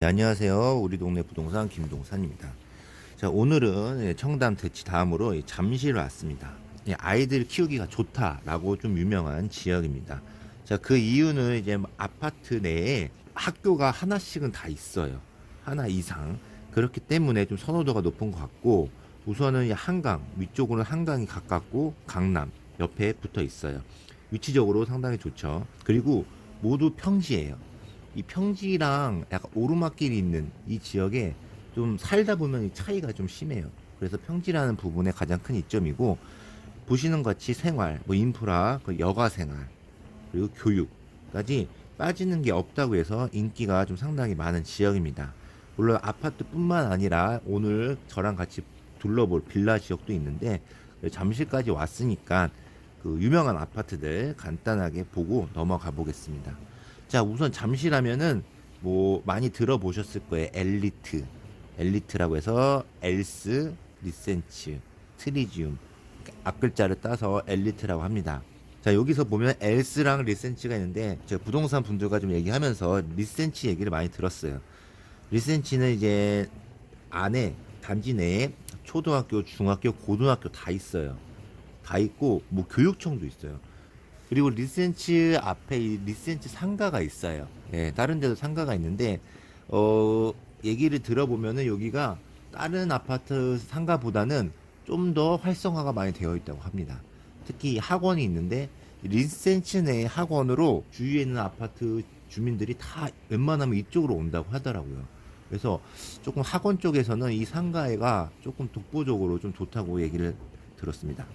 네, 안녕하세요. 우리 동네 부동산 김동산입니다. 자, 오늘은 청담 대치 다음으로 잠실을 왔습니다. 아이들 키우기가 좋다라고 좀 유명한 지역입니다. 자, 그 이유는 이제 아파트 내에 학교가 하나씩은 다 있어요. 하나 이상. 그렇기 때문에 좀 선호도가 높은 것 같고, 우선은 이 한강, 위쪽으로는 한강이 가깝고, 강남 옆에 붙어 있어요. 위치적으로 상당히 좋죠. 그리고 모두 평지예요. 이 평지랑 약간 오르막길이 있는 이 지역에 좀 살다 보면 이 차이가 좀 심해요. 그래서 평지라는 부분에 가장 큰 이점이고, 보시는 것 같이 생활, 뭐 인프라, 그 여가 생활, 그리고 교육까지 빠지는 게 없다고 해서 인기가 좀 상당히 많은 지역입니다. 물론 아파트뿐만 아니라 오늘 저랑 같이 둘러볼 빌라 지역도 있는데, 잠실까지 왔으니까 그 유명한 아파트들 간단하게 보고 넘어가 보겠습니다. 자, 우선 잠실하면은 뭐 많이 들어보셨을 거예요. 엘리트라고 해서 엘스, 리센츠, 트리지움, 앞글자를 따서 엘리트라고 합니다. 자, 여기서 보면 엘스랑 리센츠가 있는데 제가 부동산 분들과 좀 얘기하면서 리센츠 얘기를 많이 들었어요. 리센츠는 이제 안에 단지 내에 초등학교, 중학교, 고등학교 다 있어요. 다 있고 뭐 교육청도 있어요. 그리고 리센츠 앞에 이 리센츠 상가가 있어요. 예, 다른 데도 상가가 있는데 얘기를 들어보면은 여기가 다른 아파트 상가보다는 좀 더 활성화가 많이 되어 있다고 합니다. 특히 학원이 있는데 리센츠 내 학원으로 주위에 있는 아파트 주민들이 다 웬만하면 이쪽으로 온다고 하더라고요. 그래서 조금 학원 쪽에서는 이 상가가 조금 독보적으로 좀 좋다고 얘기를 들었습니다.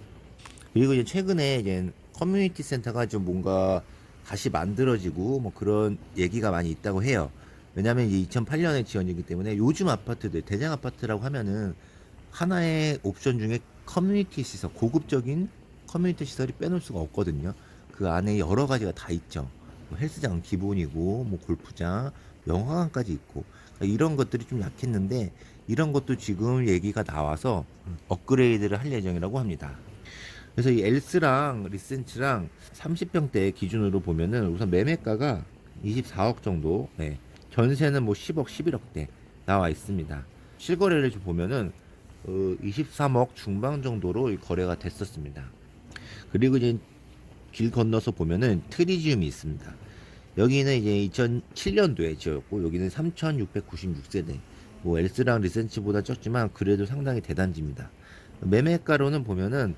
그리고 이제 최근에 이제 커뮤니티 센터가 좀 뭔가 다시 만들어지고 뭐 그런 얘기가 많이 있다고 해요. 왜냐하면 이제 2008년에 지어지기 때문에 요즘 아파트들 대장 아파트라고 하면은 하나의 옵션 중에 커뮤니티 시설, 고급적인 커뮤니티 시설이 빼놓을 수가 없거든요. 그 안에 여러 가지가 다 있죠. 뭐 헬스장 기본이고 뭐 골프장, 영화관까지 있고 그러니까 이런 것들이 좀 약했는데 이런 것도 지금 얘기가 나와서 업그레이드를 할 예정이라고 합니다. 그래서 이 엘스랑 리센츠랑 30평대 기준으로 보면은 우선 매매가가 24억 정도, 네. 전세는 뭐 10억, 11억대 나와 있습니다. 실거래를 좀 보면은 23억 중반 정도로 이 거래가 됐었습니다. 그리고 이제 길 건너서 보면은 트리지움이 있습니다. 여기는 이제 2007년도에 지었고 여기는 3,696세대. 뭐 엘스랑 리센츠보다 적지만 그래도 상당히 대단지입니다. 매매가로는 보면은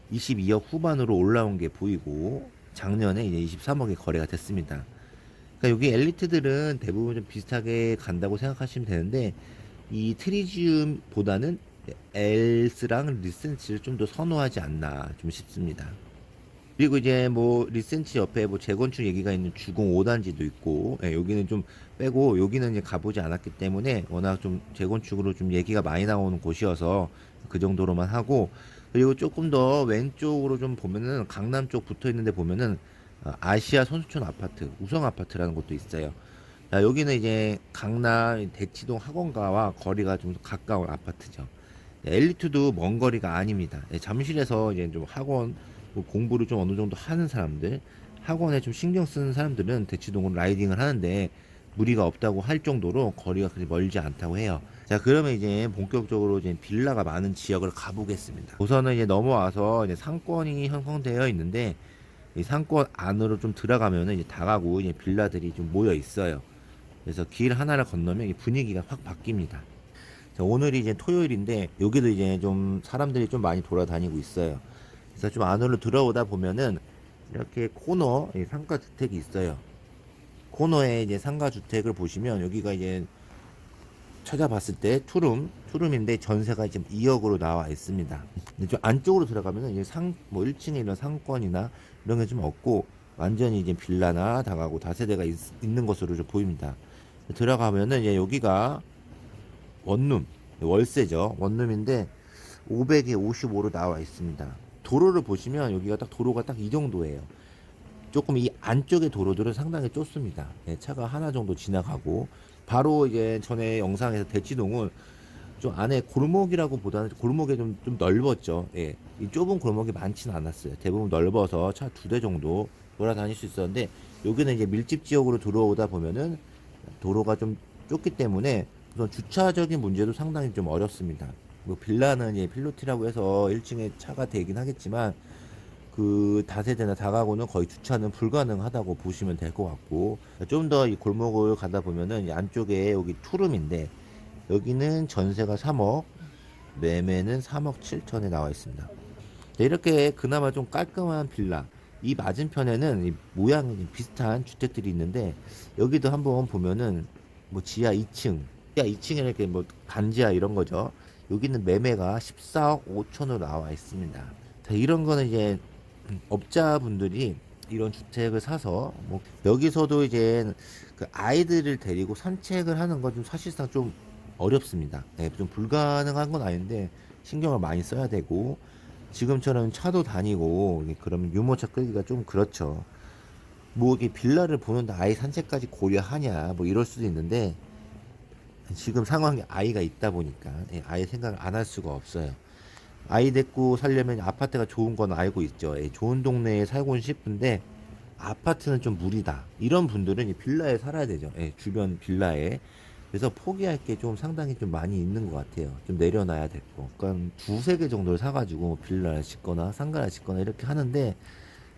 22억 후반으로 올라온 게 보이고 작년에 이제 23억에 거래가 됐습니다. 그러니까 여기 엘리트들은 대부분 좀 비슷하게 간다고 생각하시면 되는데 이 트리지움보다는 엘스랑 리센츠를 좀 더 선호하지 않나 좀 싶습니다. 그리고 이제 뭐 리센치 옆에 뭐 재건축 얘기가 있는 주공 5단지도 있고, 예, 여기는 좀 빼고 여기는 이제 가보지 않았기 때문에 워낙 좀 재건축으로 좀 얘기가 많이 나오는 곳이어서 그 정도로만 하고, 그리고 조금 더 왼쪽으로 좀 보면은 강남 쪽 붙어 있는데 보면은 아시아 선수촌 아파트, 우성 아파트라는 곳도 있어요. 자, 여기는 이제 강남 대치동 학원가와 거리가 좀 가까운 아파트죠. 엘리트도 먼 거리가 아닙니다. 예, 잠실에서 이제 좀 학원 뭐 공부를 좀 어느 정도 하는 사람들, 학원에 좀 신경 쓰는 사람들은 대치동으로 라이딩을 하는데 무리가 없다고 할 정도로 거리가 그리 멀지 않다고 해요. 자, 그러면 이제 본격적으로 이제 빌라가 많은 지역을 가보겠습니다. 우선은 이제 넘어와서 이제 상권이 형성되어 있는데 이 상권 안으로 좀 들어가면은 이제 다가구 이제 빌라들이 좀 모여 있어요. 그래서 길 하나를 건너면 이 분위기가 확 바뀝니다. 자, 오늘이 이제 토요일인데 여기도 이제 좀 사람들이 좀 많이 돌아다니고 있어요. 그래서 좀 안으로 들어오다 보면은 이렇게 코너 상가 주택이 있어요. 코너에 이제 상가 주택을 보시면 여기가 이제 찾아봤을 때 투룸인데 전세가 지금 2억으로 나와 있습니다. 근데 좀 안쪽으로 들어가면은 이제 뭐 1층에 이런 상권이나 이런 게 좀 없고 완전히 이제 빌라나 다가구 다세대가 있는 것으로 좀 보입니다. 들어가면은 이제 여기가 원룸, 월세죠. 원룸인데 500에 55로 나와 있습니다. 도로를 보시면 여기가 딱 도로가 딱 이 정도예요. 조금 이 안쪽의 도로들은 상당히 좁습니다. 예, 차가 하나 정도 지나가고 바로 이제 전에 영상에서 대치동은 좀 안에 골목이라고 보다는 골목이 좀 넓었죠. 예, 이 좁은 골목이 많지는 않았어요. 대부분 넓어서 차 2대 정도 돌아다닐 수 있었는데 여기는 이제 밀집 지역으로 들어오다 보면은 도로가 좀 좁기 때문에 우선 주차적인 문제도 상당히 좀 어렵습니다. 뭐 빌라는 이제 필로티라고 해서 1층에 차가 되긴 하겠지만 그 다세대나 다가구는 거의 주차는 불가능하다고 보시면 될 것 같고, 좀 더 이 골목을 가다 보면은 이 안쪽에 여기 투룸인데 여기는 전세가 3억, 매매는 3억 7천에 나와 있습니다. 이렇게 그나마 좀 깔끔한 빌라, 이 맞은편에는 이 모양이 비슷한 주택들이 있는데 여기도 한번 보면은 뭐 지하 2층, 지하 2층에 이렇게 뭐 단지하 이런 거죠. 여기는 매매가 14억 5천으로 나와 있습니다. 자, 이런 거는 이제 업자분들이 이런 주택을 사서 뭐 여기서도 이제 그 아이들을 데리고 산책을 하는 건 좀 사실상 좀 어렵습니다. 네, 좀 불가능한 건 아닌데 신경을 많이 써야 되고, 지금처럼 차도 다니고 그러면 유모차 끌기가 좀 그렇죠. 뭐 이게 빌라를 보는데 아이 산책까지 고려하냐 뭐 이럴 수도 있는데 지금 상황에 아이가 있다 보니까 아예 생각을 안 할 수가 없어요. 아이 데리고 살려면 아파트가 좋은 건 알고 있죠. 좋은 동네에 살고는 싶은데 아파트는 좀 무리다. 이런 분들은 이 빌라에 살아야 되죠. 주변 빌라에. 그래서 포기할 게 좀 상당히 좀 많이 있는 것 같아요. 좀 내려놔야 될 거. 그러니까 두세 개 정도를 사가지고 빌라를 짓거나 상가를 짓거나 이렇게 하는데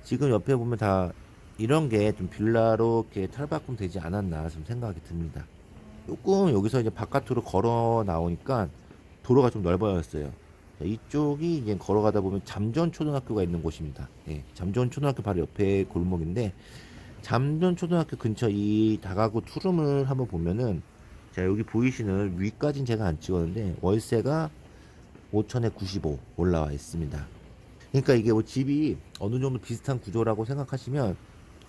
지금 옆에 보면 다 이런 게 좀 빌라로 이렇게 탈바꿈 되지 않았나 좀 생각이 듭니다. 조금 여기서 이제 바깥으로 걸어 나오니까 도로가 좀 넓어졌어요. 자, 이쪽이 이제 걸어가다 보면 잠전 초등학교가 있는 곳입니다. 잠전 초등학교 바로 옆에 골목인데 잠전 초등학교 근처 이 다가구 투룸을 한번 보면은, 자 여기 보이시는 위까지는 제가 안 찍었는데 월세가 5천에 95 올라와 있습니다. 그러니까 이게 뭐 집이 어느 정도 비슷한 구조라고 생각하시면,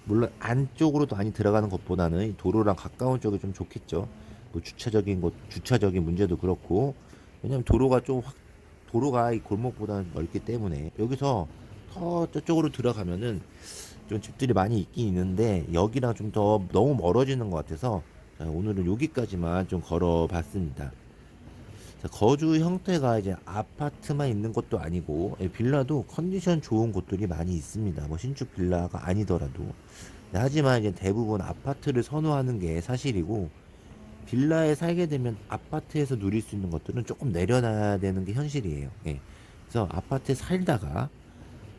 물론 안쪽으로도 많이 들어가는 것보다는 도로랑 가까운 쪽이 좀 좋겠죠. 뭐 주차적인 문제도 그렇고, 왜냐면 도로가 이 골목보다는 넓기 때문에 여기서 더 저쪽으로 들어가면은 좀 집들이 많이 있긴 있는데 여기랑 좀 더 너무 멀어지는 것 같아서 자, 오늘은 여기까지만 좀 걸어봤습니다. 자, 거주 형태가 이제 아파트만 있는 것도 아니고 빌라도 컨디션 좋은 곳들이 많이 있습니다. 뭐 신축 빌라가 아니더라도. 네, 하지만 이제 대부분 아파트를 선호하는 게 사실이고, 빌라에 살게 되면 아파트에서 누릴 수 있는 것들은 조금 내려놔야 되는 게 현실이에요. 그래서 아파트에 살다가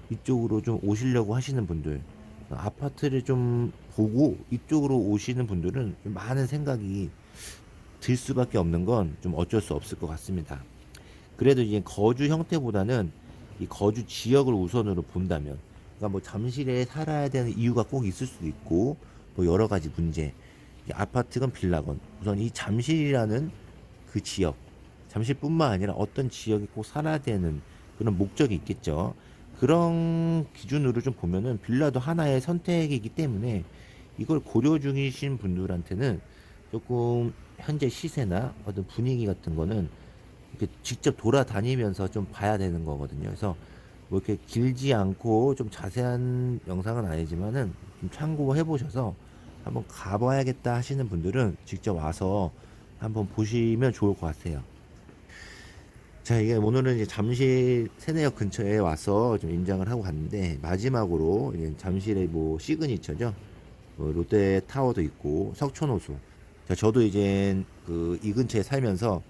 이쪽으로 좀 오시려고 하시는 분들, 아파트를 좀 보고 이쪽으로 오시는 분들은 좀 많은 생각이 들 수밖에 없는 건 좀 어쩔 수 없을 것 같습니다. 그래도 이제 거주 형태보다는 이 거주 지역을 우선으로 본다면, 그러니까 뭐 잠실에 살아야 되는 이유가 꼭 있을 수도 있고, 뭐 여러 가지 문제, 아파트건 빌라건 우선 이 잠실이라는 그 지역, 잠실뿐만 아니라 어떤 지역에 꼭 살아야 되는 그런 목적이 있겠죠. 그런 기준으로 좀 보면은 빌라도 하나의 선택이기 때문에 이걸 고려 중이신 분들한테는 조금 현재 시세나 어떤 분위기 같은 거는 이렇게 직접 돌아다니면서 좀 봐야 되는 거거든요. 그래서 뭐 이렇게 길지 않고 좀 자세한 영상은 아니지만은 좀 참고해 보셔서 한번 가봐야겠다 하시는 분들은 직접 와서 한번 보시면 좋을 것 같아요. 자, 이게 오늘은 이제 잠실 세내역 근처에 와서 좀 임장을 하고 갔는데, 마지막으로 이제 잠실의 뭐 시그니처죠. 뭐 롯데타워도 있고 석촌호수. 자, 저도 이제 그 이 근처에 살면서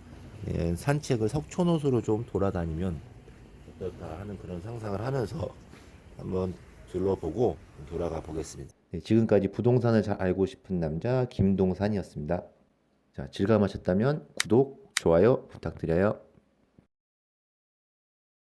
산책을 석촌호수로 좀 돌아다니면 어떨까 하는 그런 상상을 하면서 한번 둘러보고 돌아가 보겠습니다. 네, 지금까지 부동산을 잘 알고 싶은 남자 김동산이었습니다. 자, 즐거움하셨다면 구독, 좋아요 부탁드려요.